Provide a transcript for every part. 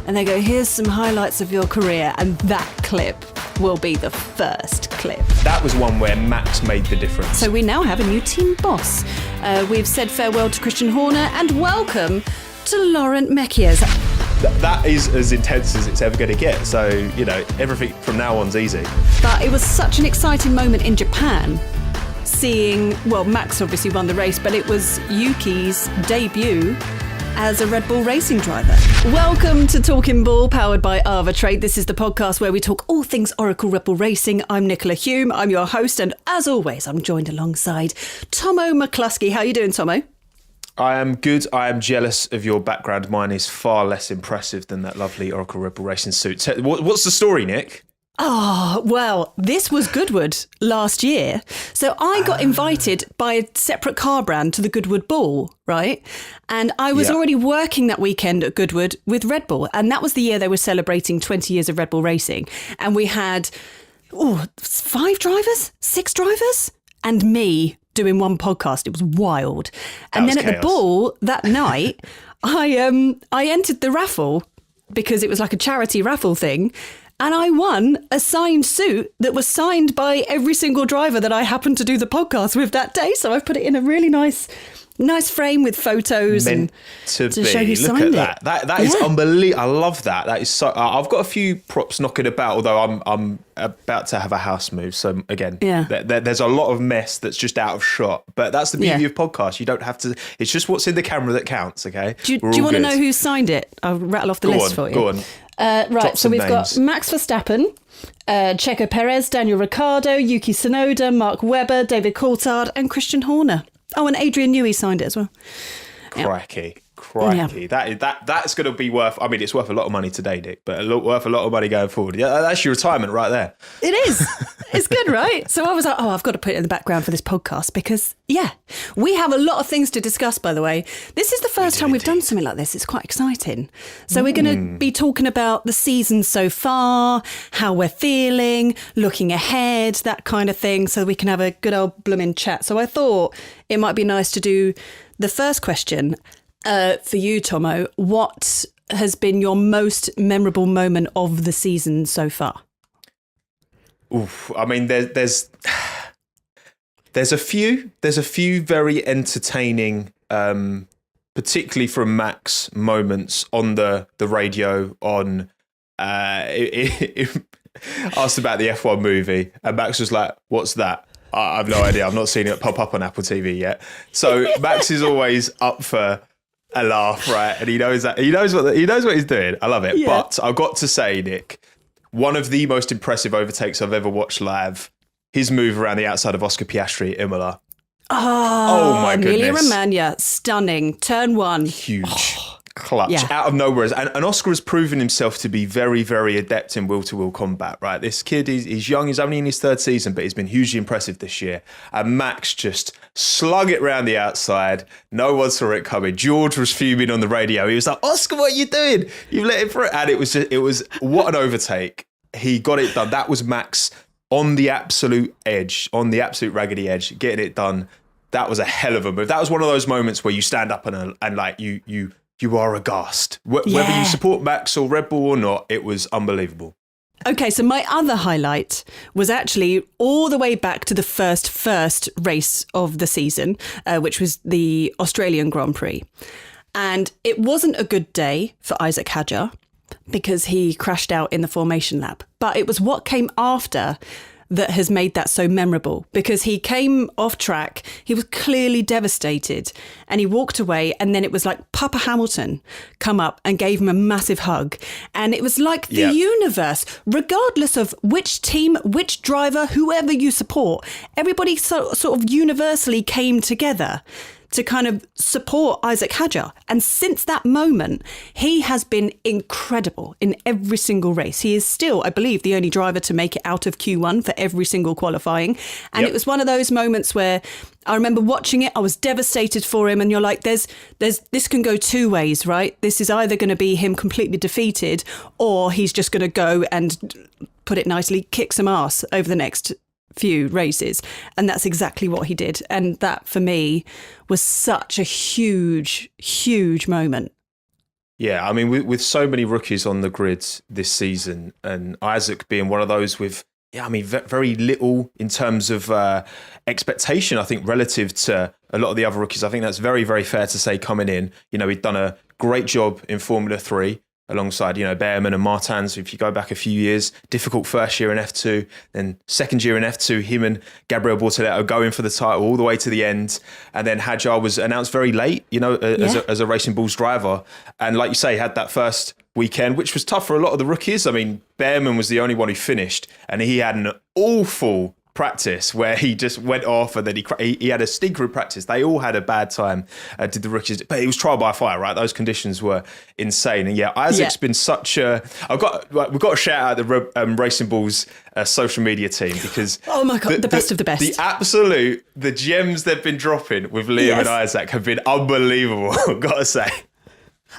and they go, here's some highlights of your career, and that clip will be the first clip. That was one where Max made the difference. So we now have a new team boss. We've said farewell to Christian Horner and welcome to Laurent Mekies. That is as intense as it's ever going to get. So, everything from now on's easy. But it was such an exciting moment in Japan, seeing, Max obviously won the race, but it was Yuki's debut as a Red Bull racing driver. Welcome to Talking Bull, powered by Arbitrate. This is the podcast where we talk all things Oracle Red Bull Racing. I'm Nicola Hume, I'm your host, and as always, I'm joined alongside Tomo McCluskey. How are you doing, Tomo? I am good. I am jealous of your background. Mine is far less impressive than that lovely Oracle Red Bull Racing suit. So what's the story, Nick? This was Goodwood last year. So I got invited by a separate car brand to the Goodwood Ball, right? And I was already working that weekend at Goodwood with Red Bull. And that was the year they were celebrating 20 years of Red Bull racing. And we had, 6 drivers, and me doing one podcast. It was wild. And then at the Ball that night, I entered the raffle because it was like a charity raffle thing. And I won a signed suit that was signed by every single driver that I happened to do the podcast with that day. So I've put it in a really nice frame with photos to show who signed Look at that. That is unbelievable. I love that. That is so. I've got a few props knocking about, although I'm about to have a house move. So again, there's a lot of mess that's just out of shot. But that's the beauty of podcasts. You don't have to. It's just what's in the camera that counts. Okay. Do you want to know who signed it? I'll rattle off the list for you. Go on. Right. So we've got Max Verstappen, Checo Perez, Daniel Ricciardo, Yuki Tsunoda, Mark Webber, David Coulthard, and Christian Horner. Oh, and Adrian Newey signed it as well. Crikey. Yeah. That's going to be worth, it's worth a lot of money today, Nick, but worth a lot of money going forward. Yeah, that's your retirement right there. It is. It's good, right? So I was like, I've got to put it in the background for this podcast because, we have a lot of things to discuss, by the way. This is the first time we've done something like this. It's quite exciting. So we're going to be talking about the season so far, how we're feeling, looking ahead, that kind of thing, so we can have a good old blooming chat. So I thought it might be nice to do the first question. For you, Tomo, what has been your most memorable moment of the season so far? There's a few very entertaining, particularly from Max, moments on the radio on. Asked about the F1 movie, and Max was like, "What's that?" I have no idea. I've not seen it pop up on Apple TV yet. So Max is always up for a laugh, right? And he knows what he's doing. I love it. Yeah. But I've got to say, Nick, one of the most impressive overtakes I've ever watched live, his move around the outside of Oscar Piastri at Imola. Oh my goodness. Emilia Romagna, stunning. Turn 1. Huge. Clutch out of nowhere. And Oscar has proven himself to be very, very adept in wheel-to-wheel combat, right? This kid, he's young, he's only in his 3rd season, but he's been hugely impressive this year. And Max just slung it round the outside. No one saw it coming. George was fuming on the radio. He was like, Oscar, what are you doing? You've let it through. And it was what an overtake. He got it done. That was Max on the absolute edge, on the absolute raggedy edge, getting it done. That was a hell of a move. That was one of those moments where you stand up and like you are aghast. Whether you support Max or Red Bull or not, it was unbelievable. Okay, so my other highlight was actually all the way back to the first race of the season, which was the Australian Grand Prix. And it wasn't a good day for Isaac Hadjar because he crashed out in the formation lap. But it was what came after that has made that so memorable, because he came off track, he was clearly devastated, and he walked away, and then it was like Papa Hamilton come up and gave him a massive hug. And it was like the universe, regardless of which team, which driver, whoever you support, everybody sort of universally came together to kind of support Isaac Hadjar. And since that moment, he has been incredible in every single race. He is still, I believe, the only driver to make it out of Q1 for every single qualifying. And it was one of those moments where I remember watching it, I was devastated for him. And you're like, this can go 2 ways, right? This is either going to be him completely defeated, or he's just going to go and, put it nicely, kick some ass over the next few races. And that's exactly what he did. And that for me was such a huge moment. Yeah, I mean, with so many rookies on the grid this season, and Isaac being one of those with, yeah, I mean, very little in terms of expectation, I think, relative to a lot of the other rookies. I think that's very, very fair to say coming in. You know, he'd done a great job in Formula 3 alongside, you know, Behrman and Martins. If you go back a few years, difficult first year in F2, then second year in F2, him and Gabriel Bortoleto going for the title all the way to the end. And then Hadjar was announced very late, you know, as a Racing Bulls driver. And like you say, had that first weekend, which was tough for a lot of the rookies. I mean, Behrman was the only one who finished, and he had an awful practice where he just went off, and then he had a stinker in practice. They all had a bad time, did the rookies, but it was trial by fire, right? Those conditions were insane. And yeah, Isaac's been such a, we've got to shout out the Racing Bulls social media team, because oh my God, the best of the best. The gems they've been dropping with Liam and Isaac have been unbelievable, I've got to say.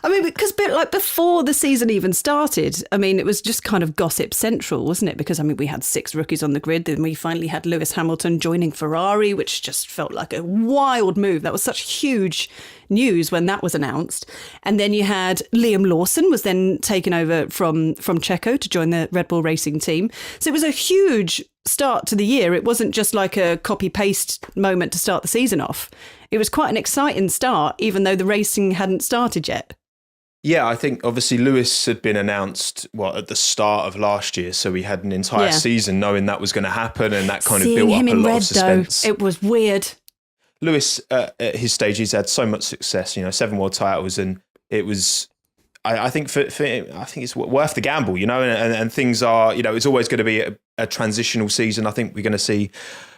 I mean, because like before the season even started, I mean, it was just kind of gossip central, wasn't it? Because, I mean, we had 6 rookies on the grid, then we finally had Lewis Hamilton joining Ferrari, which just felt like a wild move. That was such huge news when that was announced. And then you had Liam Lawson was then taken over from Checo to join the Red Bull Racing team. So it was a huge start to the year. It wasn't just like a copy-paste moment to start the season off. It was quite an exciting start, even though the racing hadn't started yet. Yeah, I think obviously Lewis had been announced at the start of last year, so we had an entire season knowing that was going to happen, and that kind of built up a lot of suspense. Though, it was weird. Lewis, at his stage, he's had so much success. You know, 7 world titles, and it was. I think for him, I think it's worth the gamble. You know, and things are. You know, it's always going to be a transitional season. I think we're going to see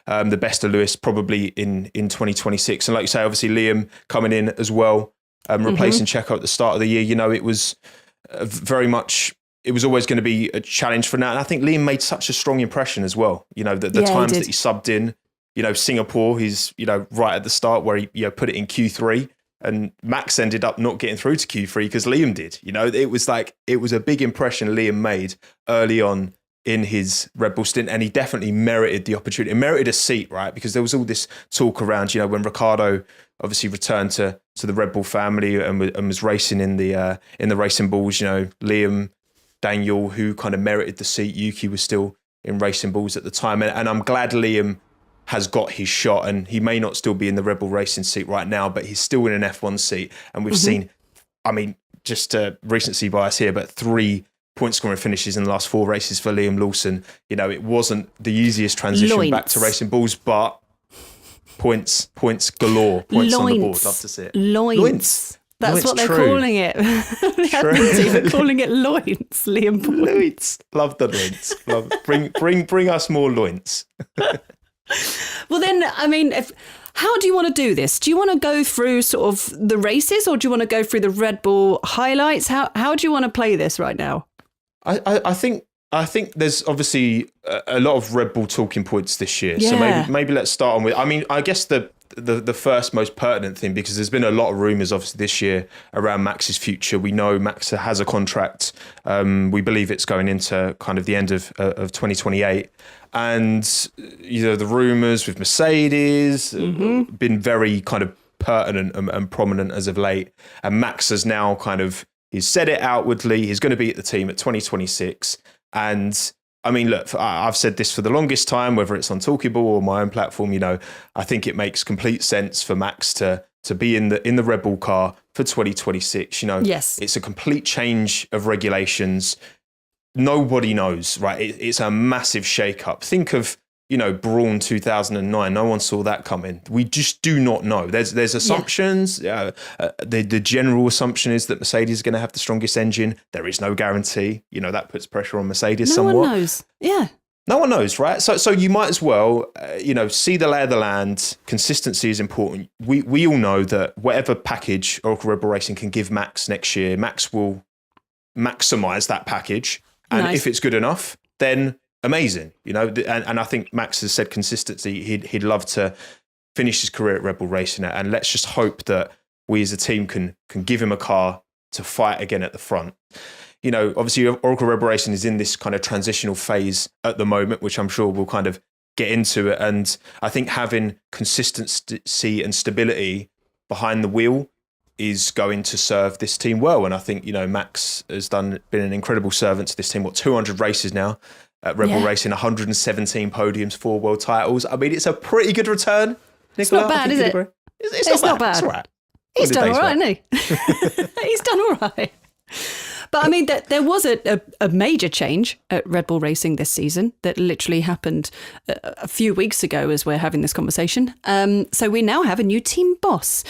the best of Lewis probably in 2026, and like you say, obviously Liam coming in as well. Replacing Checo at the start of the year, you know, it was very much, it was always going to be a challenge for now. And I think Liam made such a strong impression as well. You know, the times that he subbed in, you know, Singapore, he's, you know, right at the start where he, you know, put it in Q3, and Max ended up not getting through to Q3 because Liam did. You know, it was a big impression Liam made early on in his Red Bull stint, and he definitely merited the opportunity. It merited a seat, right? Because there was all this talk around, you know, when Ricciardo obviously returned to the Red Bull family and was racing in the Racing Bulls, you know, Liam, Daniel, who kind of merited the seat. Yuki was still in Racing Bulls at the time, and I'm glad Liam has got his shot, and he may not still be in the Red Bull Racing seat right now, but he's still in an F1 seat, and we've seen, I mean, just recency bias here, but 3 point scoring finishes in the last 4 races for Liam Lawson. You know, it wasn't the easiest transition back to Racing Bulls, but points galore. Points on the board. Love to see it. Loins. That's what they're calling it. The admin team are calling it loins. Liam Points. Loins. Love the loins. Love. Bring us more loins. Well, then, I mean, how do you want to do this? Do you want to go through sort of the races, or do you want to go through the Red Bull highlights? How do you want to play this right now? I think there's obviously a lot of Red Bull talking points this year. Yeah. So maybe let's start on with, I mean, I guess the first most pertinent thing, because there's been a lot of rumours obviously this year around Max's future. We know Max has a contract. We believe it's going into kind of the end of 2028. And, you know, the rumours with Mercedes been very kind of pertinent and prominent as of late. And Max has now kind of, he's said it outwardly, he's going to be at the team at 2026. And I mean, look, I've said this for the longest time, whether it's on Talkable or my own platform, you know, I think it makes complete sense for Max to be in the Red Bull car for 2026. You know, yes, it's a complete change of regulations. Nobody knows, right? It's a massive shakeup. Think of, you know, Brawn 2009. No one saw that coming. We just do not know. There's assumptions. The general assumption is that Mercedes is going to have the strongest engine. There is no guarantee. You know, that puts pressure on Mercedes somewhat. No one knows. Yeah. No one knows, right? So you might as well, you know, see the lay of the land. Consistency is important. We all know that whatever package Oracle Red Bull Racing can give Max next year, Max will maximise that package. And if it's good enough, then amazing, you know. And I think Max has said consistency. He'd love to finish his career at Red Bull Racing, and let's just hope that we as a team can give him a car to fight again at the front. You know, obviously Oracle Red Bull Racing is in this kind of transitional phase at the moment, which I'm sure we'll kind of get into it. And I think having consistency and stability behind the wheel is going to serve this team well. And I think, Max has been an incredible servant to this team. 200 races now at Red Bull Racing, 117 podiums, 4 world titles. I mean, it's a pretty good return, Nicola. It's not bad, is it? It's not bad. It's all right. He's done all right, hasn't he? He's done all right. But I mean, there was a major change at Red Bull Racing this season that literally happened a few weeks ago as we're having this conversation. So we now have a new team boss.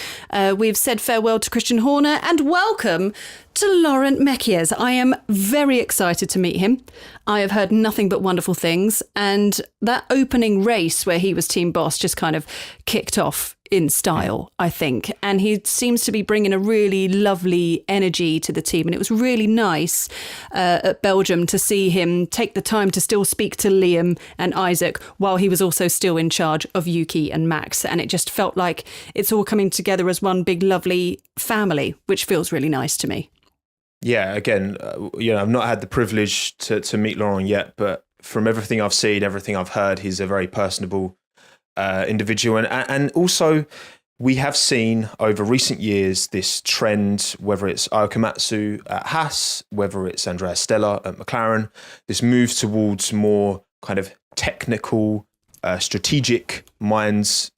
We've said farewell to Christian Horner and welcome to Laurent Mekies. I am very excited to meet him. I have heard nothing but wonderful things. And that opening race where he was team boss just kind of kicked off in style, I think. And he seems to be bringing a really lovely energy to the team. And it was really nice at Belgium to see him take the time to still speak to Liam and Isaac while he was also still in charge of Yuki and Max. And it just felt like it's all coming together as one big, lovely family, which feels really nice to me. Yeah, again, I've not had the privilege to meet Laurent yet, but from everything I've seen, everything I've heard, he's a very personable individual. And also, we have seen over recent years this trend, whether it's Aokamatsu at Haas, whether it's Andrea Stella at McLaren, this move towards more kind of technical, strategic minds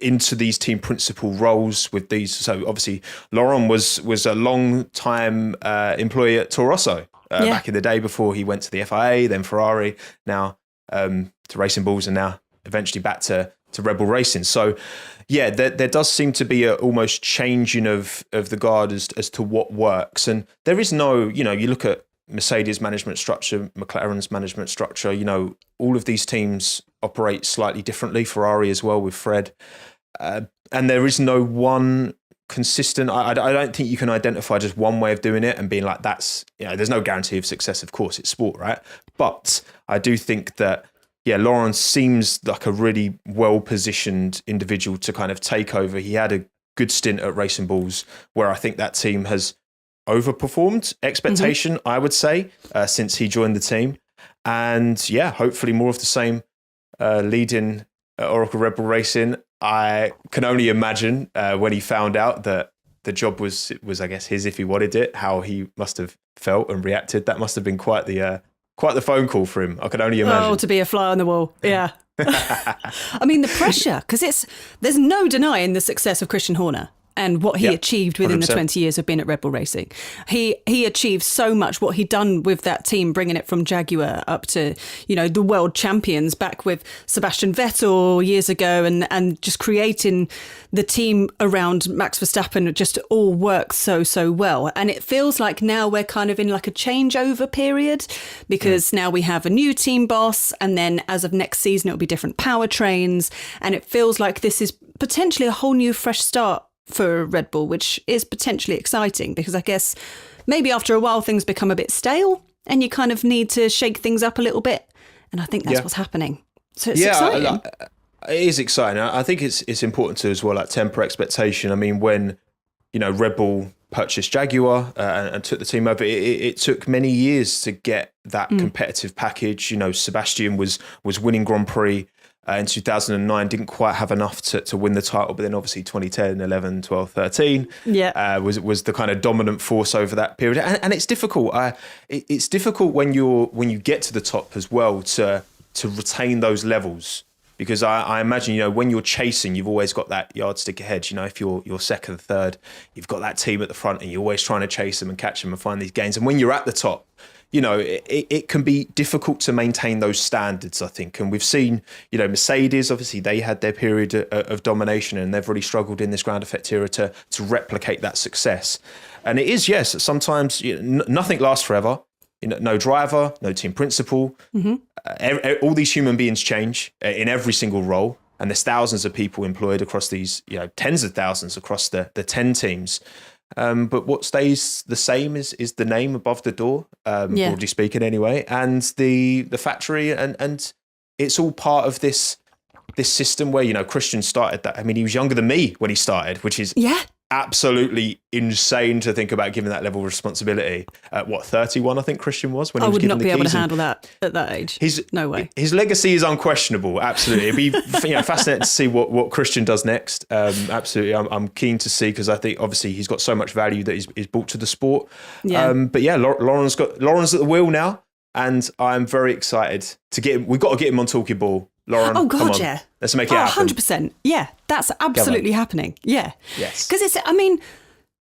into these team principal roles with these. So obviously, Laurent was a long time employee at Toro Rosso back in the day before he went to the FIA, then Ferrari, now to Racing Bulls, and now eventually back to Red Bull Racing. So yeah, there does seem to be a almost changing of the guard as to what works. And there is no, you look at Mercedes management structure, McLaren's management structure, all of these teams operate slightly differently, Ferrari as well with Fred. And there is no one consistent, I don't think you can identify just one way of doing it and being like, that's, there's no guarantee of success, of course, it's sport, right? But I do think that, Laurent seems like a really well-positioned individual to kind of take over. He had a good stint at Racing Bulls where I think that team has overperformed expectation, I would say, since he joined the team. And hopefully more of the same leading Oracle Red Bull Racing. I can only imagine when he found out that the job was I guess his if he wanted it, how he must have felt and reacted. That must have been quite the phone call for him. I can only imagine. Oh, to be a fly on the wall. Yeah. I mean, the pressure, because there's no denying the success of Christian Horner and what he achieved within 100%. The 20 years of being at Red Bull Racing. He achieved so much, what he'd done with that team, bringing it from Jaguar up to, the world champions back with Sebastian Vettel years ago, and just creating the team around Max Verstappen just all works so well. And it feels like now we're kind of in like a changeover period, because now we have a new team boss, and then as of next season, it'll be different powertrains. And it feels like this is potentially a whole new fresh start for Red Bull, which is potentially exciting, because I guess maybe after a while things become a bit stale and you kind of need to shake things up a little bit. And I think that's what's happening. So it's exciting. It is exciting. I think it's important to as well, like, temper expectation. I mean, when, Red Bull purchased Jaguar and took the team over, it took many years to get that competitive package. Sebastian was winning Grand Prix in 2009, didn't quite have enough to win the title, but then obviously 2010, 11, 12, 13 was the kind of dominant force over that period. And it's difficult. It's difficult when you get to the top as well to retain those levels, because I imagine, when you're chasing, you've always got that yardstick ahead. If you're second, third, you've got that team at the front and you're always trying to chase them and catch them and find these gains. And when you're at the top, it can be difficult to maintain those standards, I think. And we've seen, Mercedes, obviously they had their period of domination and they've really struggled in this ground effect era to replicate that success. And it is, yes, sometimes nothing lasts forever. No driver, no team principal. All these human beings change in every single role. And there's thousands of people employed across these, tens of thousands across the 10 teams. But what stays the same is the name above the door, broadly speaking, anyway, and the factory, and it's all part of this system where Christian started that. I mean, he was younger than me when he started, which is absolutely insane to think about giving that level of responsibility. At 31, I think Christian was when he I was would given not the be able to keys. handle that at that age. No way. His legacy is unquestionable. Absolutely, it'd be fascinating to see what Christian does next. Absolutely, I'm keen to see, because I think obviously he's got so much value that he's brought to the sport. Yeah. But yeah, Lauren's at the wheel now, and I'm very excited to get him. We've got to get him on Talking Ball. Lauren, oh God, come on. yeah. Let's make it happen. 100%. Yeah, that's absolutely happening. Yeah. Yes. Because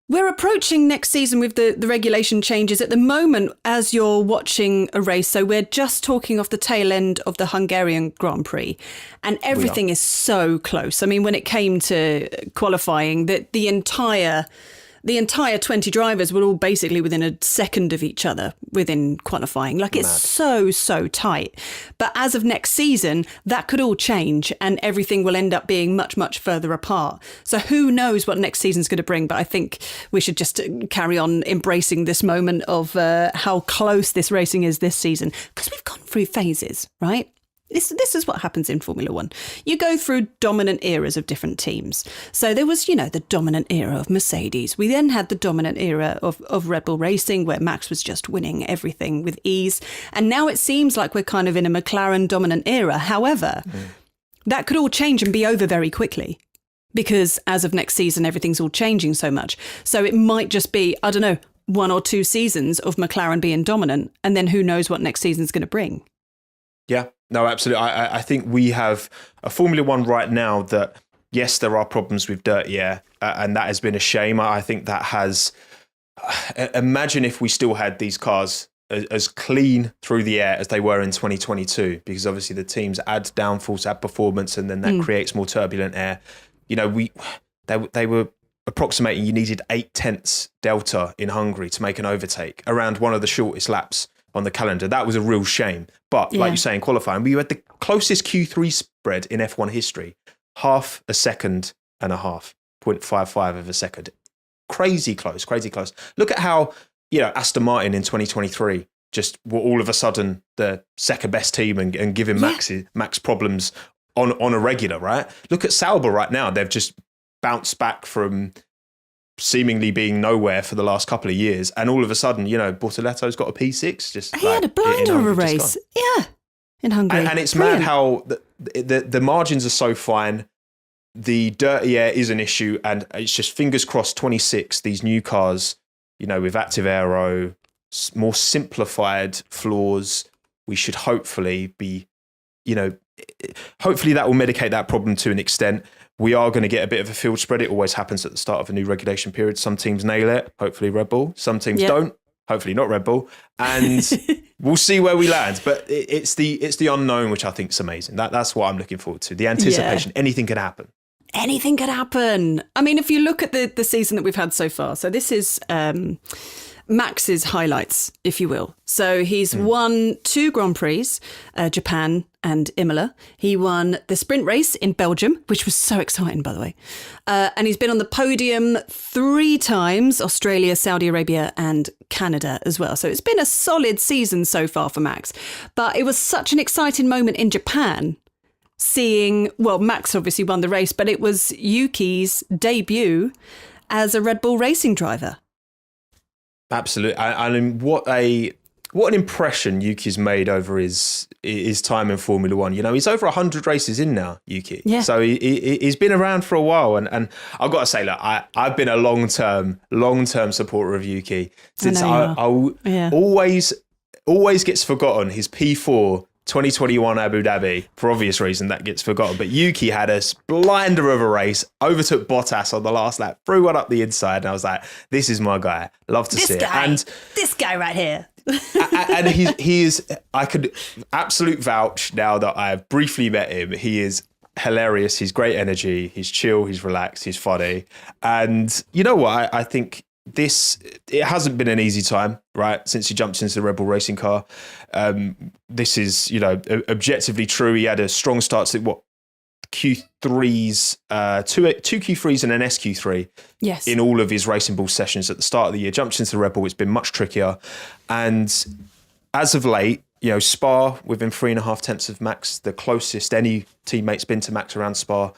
we're approaching next season with the regulation changes at the moment as you're watching a race. So we're just talking off the tail end of the Hungarian Grand Prix, and everything is so close. I mean, when it came to qualifying, the entire 20 drivers were all basically within a second of each other within qualifying. Like, it's so tight. But as of next season, that could all change and everything will end up being much, much further apart. So who knows what next season's going to bring? But I think we should just carry on embracing this moment of how close this racing is this season, because we've gone through phases, right? This is what happens in Formula One. You go through dominant eras of different teams. So there was, the dominant era of Mercedes. We then had the dominant era of Red Bull Racing, where Max was just winning everything with ease. And now it seems like we're kind of in a McLaren dominant era. However, that could all change and be over very quickly, because as of next season, everything's all changing so much. So it might just be, I don't know, 1 or 2 seasons of McLaren being dominant. And then who knows what next season's going to bring. Yeah, no, absolutely. I think we have a Formula One right now that, yes, there are problems with dirty air, and that has been a shame. I think that has... imagine if we still had these cars as clean through the air as they were in 2022, because obviously the teams add downforce, add performance, and then that creates more turbulent air. They were approximating you needed 0.8 delta in Hungary to make an overtake around one of the shortest laps on the calendar. That was a real shame. But like you say, in qualifying, we had the closest Q3 spread in F1 history, 0.5 seconds, 0.55 of a second. Crazy close. Look at how, Aston Martin in 2023 just were all of a sudden the second best team and giving Max problems on a regular, right? Look at Sauber right now. They've just bounced back from seemingly being nowhere for the last couple of years, and all of a sudden, Bortoletto's got a P6. He had a blinder of a race, in Hungary. And it's mad how the margins are so fine. The dirty air is an issue, and it's just fingers crossed. 26, these new cars, with active aero, more simplified floors. We should hopefully be, hopefully that will mitigate that problem to an extent. We are going to get a bit of a field spread. It always happens at the start of a new regulation period. Some teams nail it, hopefully Red Bull. Some teams don't, hopefully not Red Bull. And we'll see where we land. But it's the unknown, which I think is amazing. That's what I'm looking forward to. The anticipation. Anything can happen. Anything could happen. I mean, if you look at the season that we've had so far, so this is Max's highlights, if you will. So he's won 2 Grand Prix, Japan and Imola. He won the sprint race in Belgium, which was so exciting, by the way. And he's been on the podium 3 times, Australia, Saudi Arabia and Canada as well. So it's been a solid season so far for Max. But it was such an exciting moment in Japan, seeing, Max obviously won the race, but it was Yuki's debut as a Red Bull racing driver. Absolutely. I mean, what an impression Yuki's made over his time in Formula One. He's over 100 races in now, Yuki. Yeah. So he's been around for a while. And I've got to say, look, I've been a long-term supporter of Yuki. Since I always gets forgotten his P4 2021 Abu Dhabi, for obvious reason, that gets forgotten. But Yuki had a blinder of a race, overtook Bottas on the last lap, threw one up the inside, and I was like, this is my guy. Love to see it. And this guy right here. and he is, I could absolute vouch now that I've briefly met him. He is hilarious. He's great energy. He's chill. He's relaxed. He's funny. And you know what? I think it hasn't been an easy time, right? Since he jumped into the Red Bull racing car. This is, objectively true. He had a strong start to Q3s, two Q3s and an SQ3 in all of his Racing Bull sessions at the start of the year. Jumped into the Red Bull, it's been much trickier. And as of late, Spa within 3.5 tenths of Max, the closest any teammate's been to Max around Spa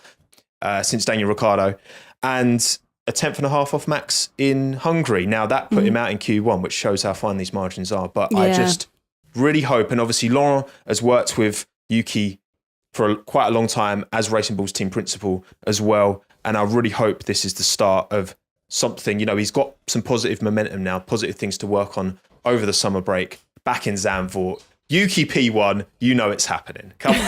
since Daniel Ricciardo. And a tenth and a half off Max in Hungary. Now that put him out in Q1, which shows how fine these margins are. But I just really hope, and obviously Laurent has worked with Yuki for quite a long time as Racing Bull's team principal as well. And I really hope this is the start of something. You know, he's got some positive momentum now, positive things to work on over the summer break, back in Zandvoort. Yuki P1, you know it's happening. Come on.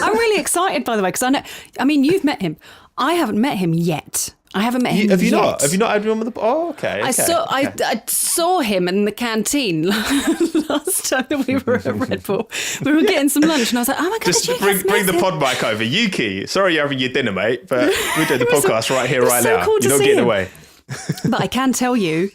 I'm really excited, by the way, because you've met him. I haven't met him yet. I haven't met him Have you yet. not? Have you not had him on the... Oh, okay. I saw him in the canteen last time that we were at Red Bull. We were getting some lunch and I was like, oh my God, just bring the pod mic over. Yuki, sorry you're having your dinner, mate, but we're doing the podcast right here, right now. Cool, you're not getting away. But I can tell you,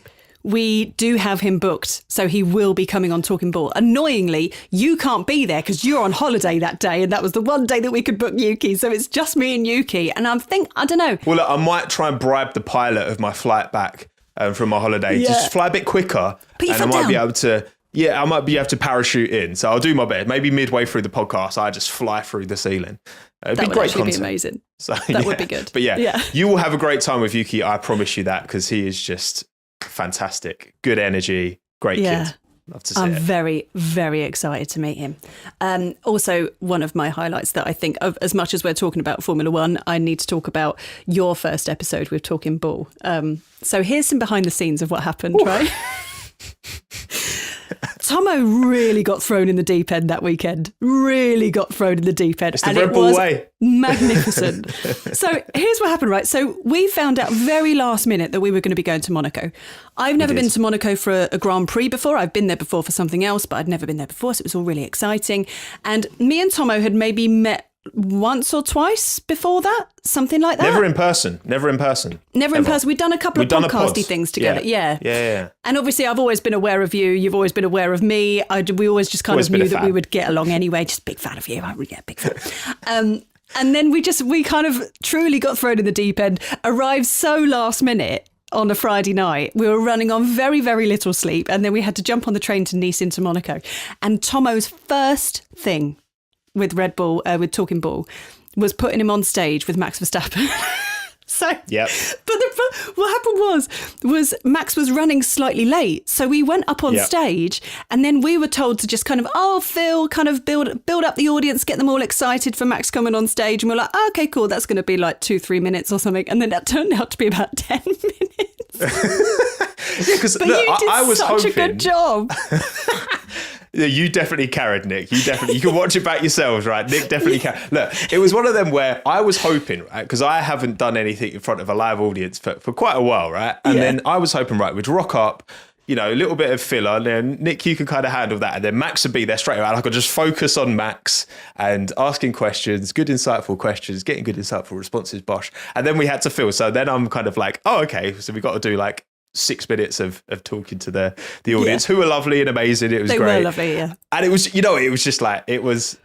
we do have him booked, so he will be coming on Talking Ball. Annoyingly, you can't be there because you're on holiday that day, and that was the one day that we could book Yuki. So it's just me and Yuki, and I don't know. Well, look, I might try and bribe the pilot of my flight back from my holiday. Just fly a bit quicker, and I might be able to. Yeah, I might be able to parachute in. So I'll do my best. Maybe midway through the podcast, I just fly through the ceiling. It'd be great content. Be amazing. So, that would be good. But you will have a great time with Yuki. I promise you that, because he is just fantastic. Good energy. Great kid. Love to see I'm it. very, very excited to meet him. Also, one of my highlights that I think, as much as we're talking about Formula One, I need to talk about your first episode with Talking Ball. So here's some behind the scenes of what happened, right? Tomo really got thrown in the deep end that weekend. Really got thrown in the deep end. It's the Red Bull way. Magnificent. So here's what happened, right? So we found out very last minute that we were going to be going to Monaco. I've never been to Monaco for a Grand Prix before. I've been there before for something else, but I'd never been there before. So it was all really exciting. And me and Tomo had maybe met once or twice before that, something like that. Never in person. Never in person. We'd done a couple of podcasty things together. Yeah. And obviously, I've always been aware of you. You've always been aware of me. We always just kind of knew that we would get along anyway. Just big fan of you. Big fan. And then we kind of truly got thrown in the deep end. Arrived so last minute on a Friday night. We were running on very, very little sleep. And then we had to jump on the train to Nice into Monaco. And Tomo's first thing with Red Bull, with Talking Ball, was putting him on stage with Max Verstappen. But what happened was Max was running slightly late. So we went up on stage and then we were told to just kind of, Phil, kind of build up the audience, get them all excited for Max coming on stage. And we're like, okay, cool, that's going to be like 2-3 minutes or something. And then that turned out to be about 10 minutes. Because I was such hoping... a good job. Yeah, you definitely carried, Nick. You can watch it back yourselves, right? Nick definitely carried. Look, it was one of them where I was hoping, right, because I haven't done anything in front of a live audience for quite a while, right? And then I was hoping, right, we'd rock up, a little bit of filler, and then Nick, you could kind of handle that, and then Max would be there straight away. I could just focus on Max and asking questions, good insightful questions, getting good insightful responses, bosh. And then we had to Phil. So then I'm kind of like, oh, okay, so we got to do like 6 minutes of talking to the audience, who were lovely and amazing. It was great. They were lovely, yeah. And it was, it was just like, it was,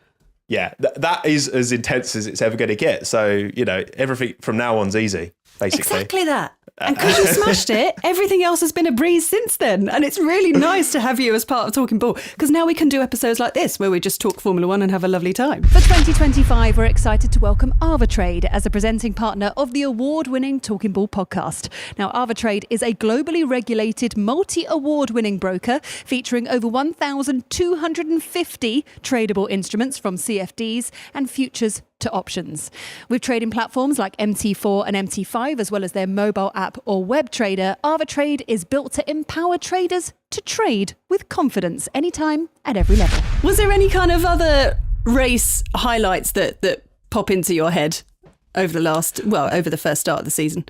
that is as intense as it's ever going to get. So, everything from now on's easy, basically. Exactly that. And because you smashed it, everything else has been a breeze since then. And it's really nice to have you as part of Talking Ball, because now we can do episodes like this where we just talk Formula One and have a lovely time. For 2025, we're excited to welcome Arvatrade as a presenting partner of the award-winning Talking Ball podcast. Now, Arvatrade is a globally regulated, multi-award-winning broker featuring over 1,250 tradable instruments from CFDs and futures to options. With trading platforms like MT4 and MT5, as well as their mobile app or web trader, Arvatrade is built to empower traders to trade with confidence anytime at every level. Was there any kind of other race highlights that pop into your head over the first start of the season?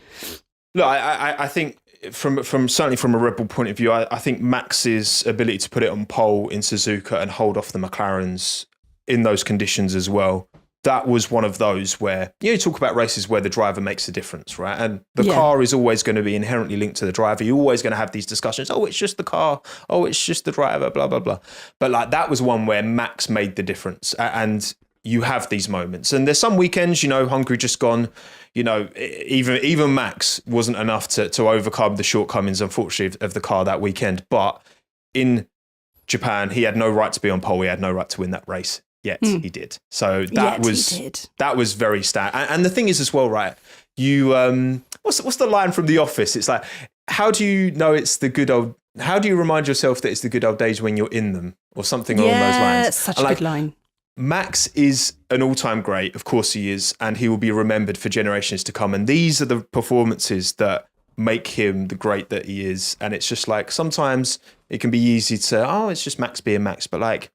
Look, I think from certainly from a Red Bull point of view, I think Max's ability to put it on pole in Suzuka and hold off the McLarens in those conditions as well. That was one of those where, you talk about races where the driver makes a difference, right? And the car is always going to be inherently linked to the driver. You're always going to have these discussions. Oh, it's just the car. Oh, it's just the driver, blah, blah, blah. But like that was one where Max made the difference. And you have these moments. And there's some weekends, Hungary just gone, even Max wasn't enough to overcome the shortcomings, unfortunately, of the car that weekend. But in Japan, he had no right to be on pole. He had no right to win that race. Yet he did. So that was very sad. And the thing is as well, right? what's the line from The Office? It's like, how do you know it's the good old? How do you remind yourself that it's the good old days when you're in them, or something along those lines? Yeah, such a good line. Max is an all-time great, of course he is, and he will be remembered for generations to come. And these are the performances that make him the great that he is. And it's just like, sometimes it can be easy to say, oh, it's just Max being Max. But like,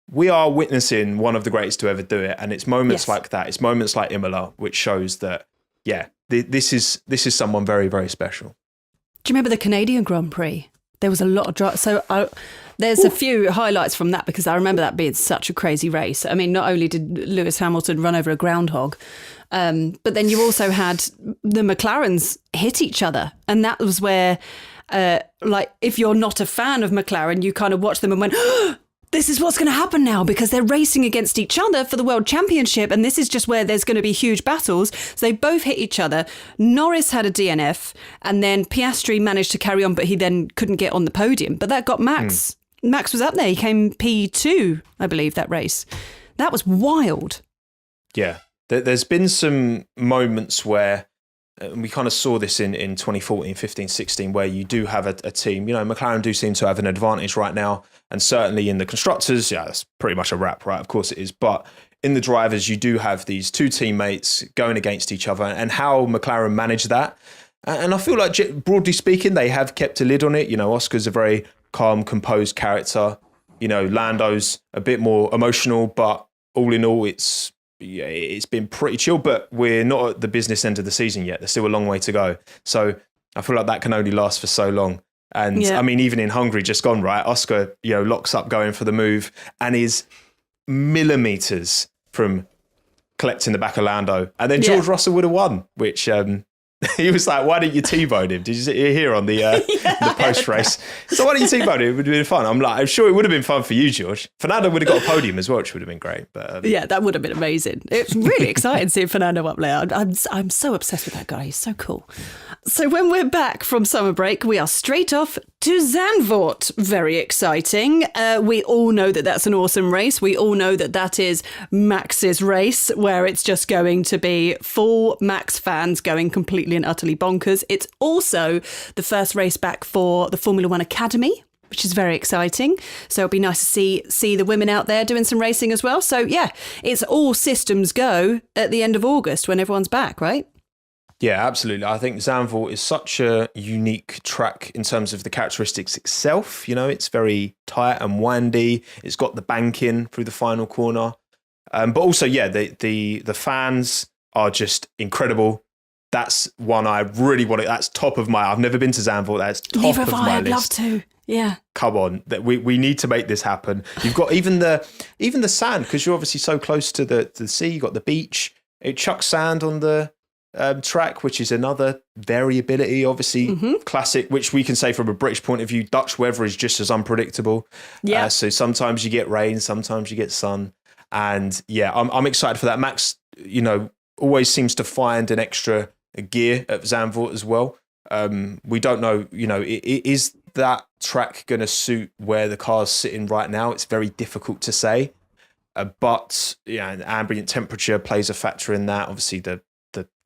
we are witnessing one of the greatest to ever do it. And it's moments like that. It's moments like Imola, which shows that, yeah, this is someone very, very special. Do you remember the Canadian Grand Prix? There was a lot of drive. So there's a few highlights from that, because I remember that being such a crazy race. I mean, not only did Lewis Hamilton run over a groundhog, but then you also had the McLarens hit each other. And that was where, like, if you're not a fan of McLaren, you kind of watch them and went, oh, this is what's going to happen now, because they're racing against each other for the World Championship. And this is just where there's going to be huge battles. So they both hit each other. Norris had a DNF, and then Piastri managed to carry on, but he then couldn't get on the podium. But that got Max. Max was up there. He came P2, I believe, that race. That was wild. Yeah. There's been some moments where, we kind of saw this in 2014, 15, 16, where you do have a team. You know, McLaren do seem to have an advantage right now. And certainly in the constructors, yeah, that's pretty much a wrap, right? Of course it is. But in the drivers, you do have these two teammates going against each other, and how McLaren manage that. And I feel like, broadly speaking, they have kept a lid on it. You know, Oscar's a very calm, composed character. You know, Lando's a bit more emotional, but all in all, it's been pretty chill. But we're not at the business end of the season yet. There's still a long way to go. So I feel like that can only last for so long. And I mean, even in Hungary, just gone, right? Oscar, you know, locks up going for the move and is millimeters from collecting the back of Lando. And then George Russell would have won, which he was like, why didn't you T-bone him? Did you hear on the the post-race? So why didn't you T-bone him? It would have been fun. I'm sure it would have been fun for you, George. Fernando would have got a podium as well, which would have been great. But yeah, that would have been amazing. It's really exciting seeing Fernando up there. I'm so obsessed with that guy. He's so cool. So when we're back from summer break, we are straight off to Zandvoort. Very exciting. We all know that that's an awesome race. We all know that that is Max's race, where it's just going to be full Max fans going completely and utterly bonkers. It's also the first race back for the Formula One Academy, which is very exciting. So it'll be nice to see the women out there doing some racing as well. So yeah, it's all systems go at the end of August when everyone's back, right? Yeah, absolutely. I think Zandvoort is such a unique track in terms of the characteristics itself. You know, it's very tight and windy. It's got the banking through the final corner. But also, yeah, the fans are just incredible. That's one I really want to, that's top of my, I've never been to Zandvoort. That's top of my list. I'd love to. Yeah. Come on, that we need to make this happen. You've got even the sand, because you're obviously so close to the sea. You've got the beach. It chucks sand on the track, which is another variability, obviously classic, which we can say from a British point of view. Dutch weather is just as unpredictable. Yeah. So sometimes you get rain, sometimes you get sun, and yeah, I'm excited for that. Max, you know, always seems to find an extra gear at Zandvoort as well. We don't know, you know, is that track going to suit where the car's sitting right now? It's very difficult to say, but yeah, ambient temperature plays a factor in that. Obviously, the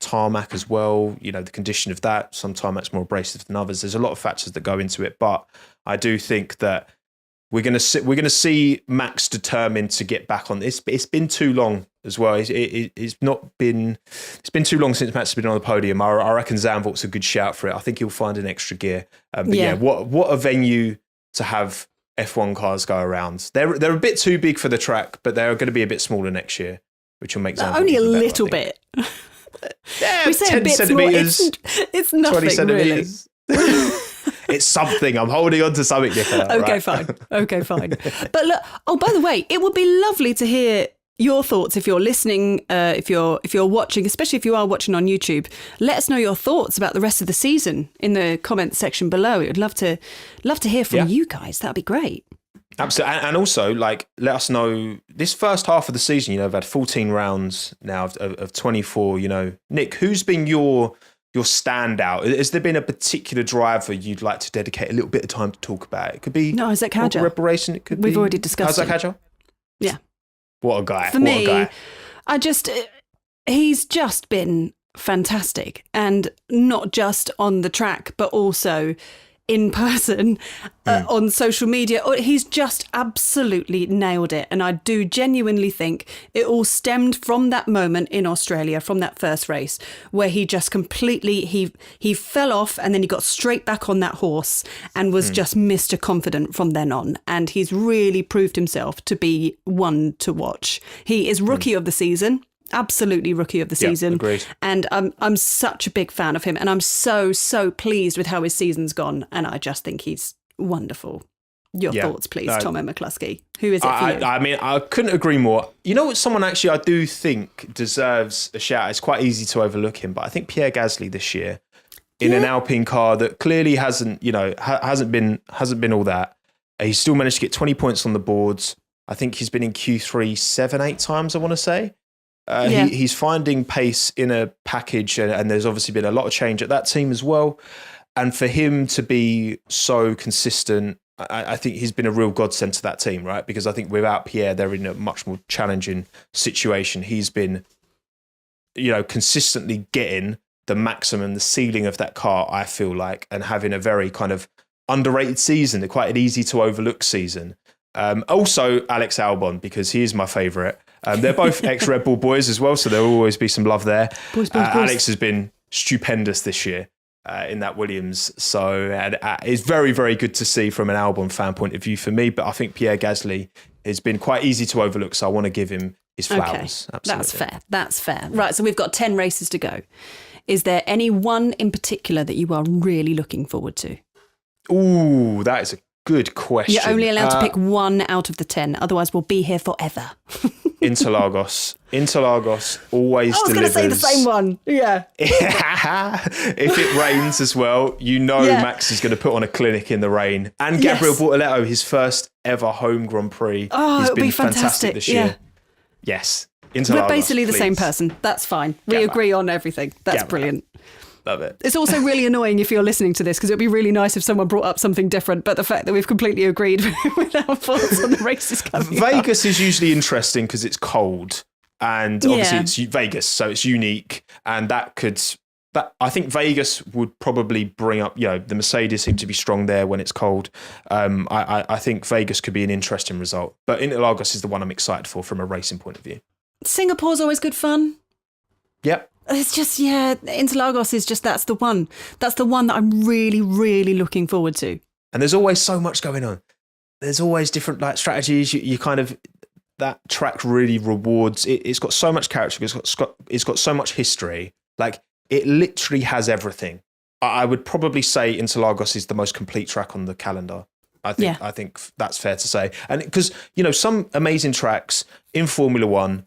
tarmac as well, you know, the condition of that. Some tarmac's more abrasive than others. There's a lot of factors that go into it, but I do think that we're going to see Max determined to get back on this. It's been too long as well. It's been too long since Max has been on the podium. I reckon Zandvoort's a good shout for it. I think he'll find an extra gear. But yeah, what a venue to have F1 cars go around. They're a bit too big for the track, but they're going to be a bit smaller next year, which will make Zandvoort only a better, little bit. Yeah, we say 10 a bit centimetres, small. It's nothing, 20 centimetres. Really. It's something. I'm holding on to something, Nicola. Okay, right? fine. Okay, fine. But look, oh, by the way, it would be lovely to hear your thoughts if you're listening, if you're watching, especially if you are watching on YouTube. Let us know your thoughts about the rest of the season in the comments section below. We'd love to hear from you guys. That'd be great. Absolutely. And also, like, let us know this first half of the season, you know, I've had 14 rounds now of 24, you know. Nick, who's been your standout? Has there been a particular driver you'd like to dedicate a little bit of time to talk about? It could be Isaac Hadjar. Reparation. It could We've already discussed Isaac Hadjar? Yeah. What a guy. For me, he's just been fantastic. And not just on the track, but also in person, on social media. He's just absolutely nailed it. And I do genuinely think it all stemmed from that moment in Australia, from that first race, where he just completely, he fell off and then he got straight back on that horse and was just Mr. Confident from then on. And he's really proved himself to be one to watch. He is rookie of the season. Absolutely rookie of the season. Agreed. And I'm such a big fan of him. And I'm so pleased with how his season's gone. And I just think he's wonderful. Your thoughts, please, Tomo McCluskey. Who is it for you? I mean, I couldn't agree more. You know what? Someone actually I do think deserves a shout. It's quite easy to overlook him, but I think Pierre Gasly this year in an Alpine car that clearly hasn't, hasn't been all that. He's still managed to get 20 points on the boards. I think he's been in Q3 7-8 times, I want to say. He's finding pace in a package, and there's obviously been a lot of change at that team as well. And for him to be so consistent, I think he's been a real godsend to that team, right? Because I think without Pierre, they're in a much more challenging situation. He's been, consistently getting the maximum, the ceiling of that car, I feel like, and having a very kind of underrated season, quite an easy to overlook season. Also, Alex Albon, because he is my favourite. They're both ex-Red Bull boys as well, so there'll always be some love there. Boys. Alex has been stupendous this year in that Williams, so it's very, very good to see from an Albon fan point of view for me, but I think Pierre Gasly has been quite easy to overlook, so I want to give him his flowers. Okay. Absolutely. That's fair. Right, so we've got 10 races to go. Is there any one in particular that you are really looking forward to? Ooh, that is a good question. You're only allowed to pick one out of the 10, otherwise we'll be here forever. Interlagos, always delivers. I was going to say the same one. Yeah. If it rains as well, Max is going to put on a clinic in the rain. And Gabriel Bortoleto, his first ever home Grand Prix. Oh, it'll be fantastic this year. Yes. Interlagos, we're basically the please. same person. That's fine. We agree on everything. That's brilliant. Love it. It's also really annoying if you're listening to this, because it would be really nice if someone brought up something different, but the fact that we've completely agreed with our thoughts on the races coming Vegas is usually interesting because it's cold, and obviously it's Vegas, so it's unique, and I think Vegas would probably bring up, the Mercedes seem to be strong there when it's cold. I think Vegas could be an interesting result, but Interlagos is the one I'm excited for from a racing point of view. Singapore's always good fun. Yep. It's just, Interlagos is just, that's the one. That's the one that I'm really, really looking forward to. And there's always so much going on. There's always different strategies. You kind of, that track really rewards, it's got so much character, it's got so much history. Like, it literally has everything. I would probably say Interlagos is the most complete track on the calendar. I think that's fair to say. And because, some amazing tracks in Formula One,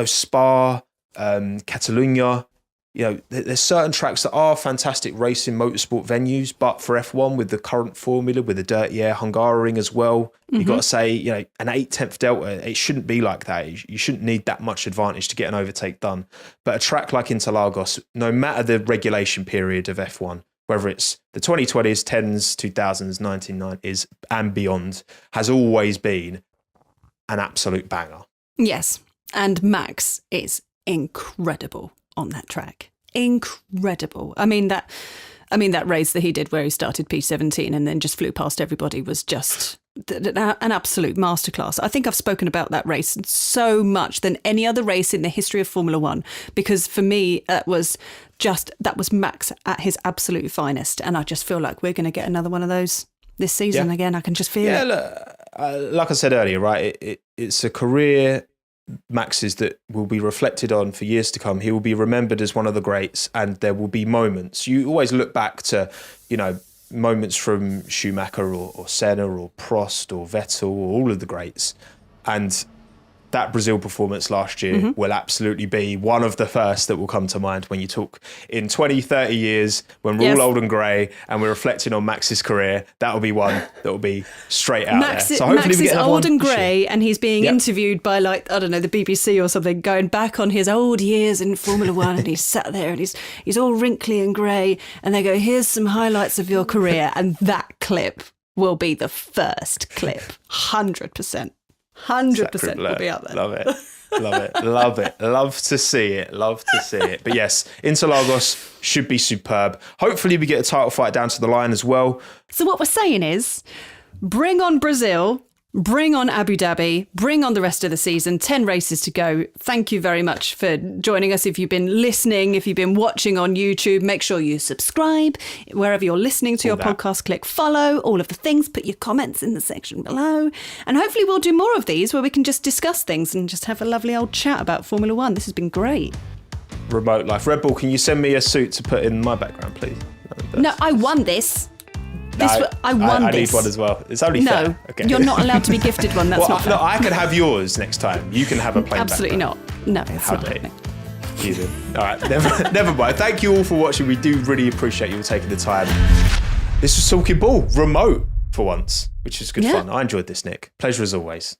Spa, Catalunya, there's certain tracks that are fantastic racing motorsport venues, but for F1 with the current formula, with the dirty air, Hungaroring as well, you've got to say, an 8/10 delta, it shouldn't be like that. You shouldn't need that much advantage to get an overtake done. But a track like Interlagos, no matter the regulation period of F1, whether it's the 2020s, 10s, 2000s, 1990s and beyond, has always been an absolute banger. Yes, and Max is incredible on that track. Incredible. I mean that race that he did where he started P17 and then just flew past everybody was just an absolute masterclass. I think I've spoken about that race so much than any other race in the history of Formula One, because for me that was Max at his absolute finest, and I just feel like we're going to get another one of those this season again. I can just feel it. Look, like I said earlier, right? It's a career Max's that will be reflected on for years to come. He will be remembered as one of the greats, and there will be moments. You always look back to, moments from Schumacher or Senna or Prost or Vettel or all of the greats. And that Brazil performance last year will absolutely be one of the first that will come to mind when you talk in 20, 30 years, when we're all old and grey and we're reflecting on Max's career. That will be one that will be straight out there. So hopefully Max we get is old and grey grey, and he's being interviewed by, the BBC or something, going back on his old years in Formula One, and he's sat there and he's all wrinkly and grey, and they go, here's some highlights of your career, and that clip will be the first clip. 100%. 100% will be out there. Love it. Love it. Love it. Love to see it. Love to see it. But yes, Interlagos should be superb. Hopefully we get a title fight down to the line as well. So what we're saying is, bring on Brazil, bring on Abu Dhabi, bring on the rest of the season, 10 races to go. Thank you very much for joining us. If you've been listening, if you've been watching on YouTube, make sure you subscribe. Wherever you're listening to your podcast, click follow, all of the things, put your comments in the section below. And hopefully we'll do more of these where we can just discuss things and just have a lovely old chat about Formula One. This has been great. Remote life. Red Bull, can you send me a suit to put in my background, please? No, I won this. I won I this. need one as well. It's only fair. No, Okay. you're not allowed to be gifted one. That's not fair. No, I can have yours next time. You can have a plain Absolutely background. not. No, it's not happening. Easy. All right, never mind. Thank you all for watching. We do really appreciate you all taking the time. This was Talking Ball, remote for once, which is good fun. I enjoyed this, Nick. Pleasure as always.